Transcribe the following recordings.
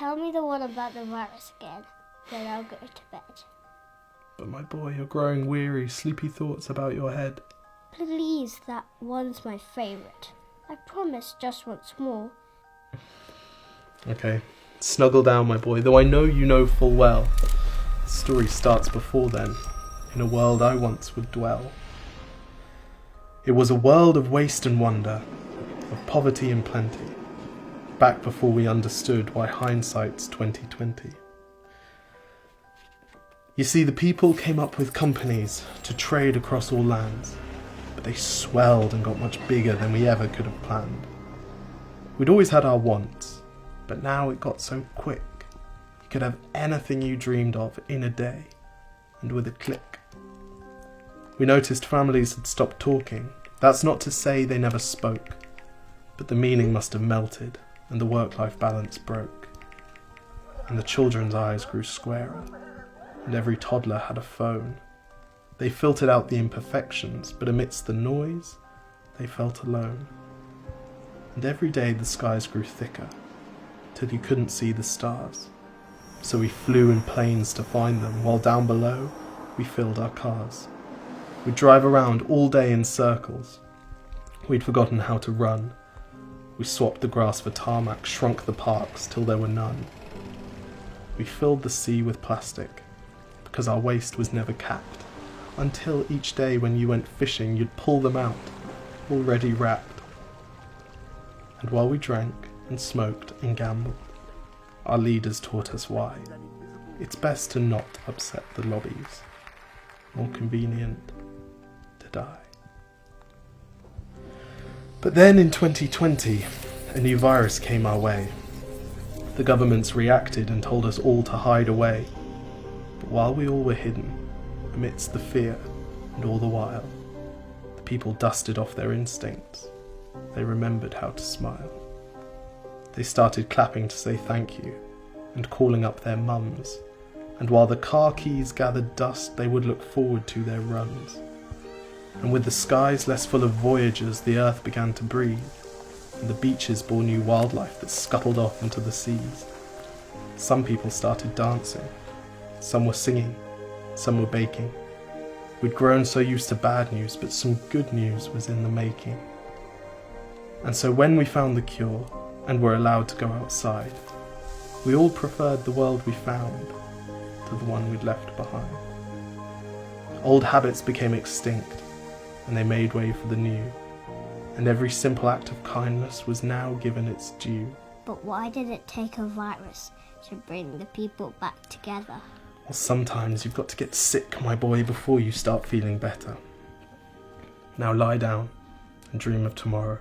tell me the one about the virus again, then I'll go to bed. But my boy, you're growing weary, sleepy thoughts about your head. Please, that one's my favourite. I promise just once more. Okay, snuggle down, my boy, though I know you know full well. The story starts before then, in a world I once would dwell. It was a world of waste and wonder, of poverty and plenty, back before we understood why hindsight's 2020. You see, the people came up with companies to trade across all lands, but they swelled and got much bigger than we ever could have planned. We'd always had our wants, but now it got so quick. You could have anything you dreamed of in a day, and with a click. We noticed families had stopped talking. That's not to say they never spoke, but the meaning must have melted, and the work-life balance broke. And the children's eyes grew squarer, and every toddler had a phone. They filtered out the imperfections, but amidst the noise, they felt alone. And every day the skies grew thicker, till you couldn't see the stars. So we flew in planes to find them, while down below, we filled our cars. We'd drive around all day in circles. We'd forgotten how to run. We swapped the grass for tarmac, shrunk the parks till there were none. We filled the sea with plastic, because our waste was never capped, until each day when you went fishing you'd pull them out, already wrapped. And while we drank and smoked and gambled, our leaders taught us why. It's best to not upset the lobbies. More convenient to die. But then in 2020, a new virus came our way. The governments reacted and told us all to hide away. But while we all were hidden, amidst the fear and all the while, the people dusted off their instincts. They remembered how to smile. They started clapping to say thank you and calling up their mums. And while the car keys gathered dust, they would look forward to their runs. And with the skies less full of voyagers, the earth began to breathe, and the beaches bore new wildlife that scuttled off into the seas. Some people started dancing, some were singing, some were baking. We'd grown so used to bad news, but some good news was in the making. And so when we found the cure, and were allowed to go outside, we all preferred the world we found to the one we'd left behind. Old habits became extinct, and they made way for the new, and every simple act of kindness was now given its due. But why did it take a virus to bring the people back together? Well, sometimes you've got to get sick, my boy, before you start feeling better. Now lie down and dream of tomorrow,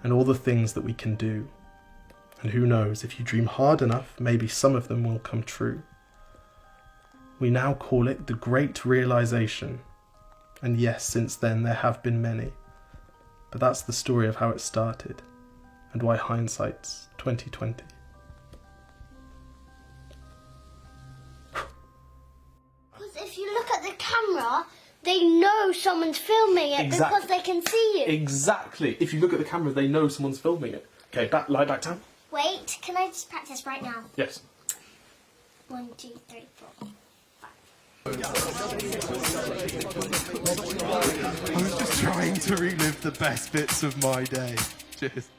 and all the things that we can do. And who knows, if you dream hard enough, maybe some of them will come true. We now call it the Great Realization. And yes, since then there have been many. But that's the story of how it started, and why hindsight's 2020. Because if you look at the camera, they know someone's filming it because they can see you. Exactly. If you look at the camera, they know someone's filming it. Okay, lie back down. Wait, can I just practice right now? Yes. 1, 2, 3, 4. I was just trying to relive the best bits of my day. Cheers.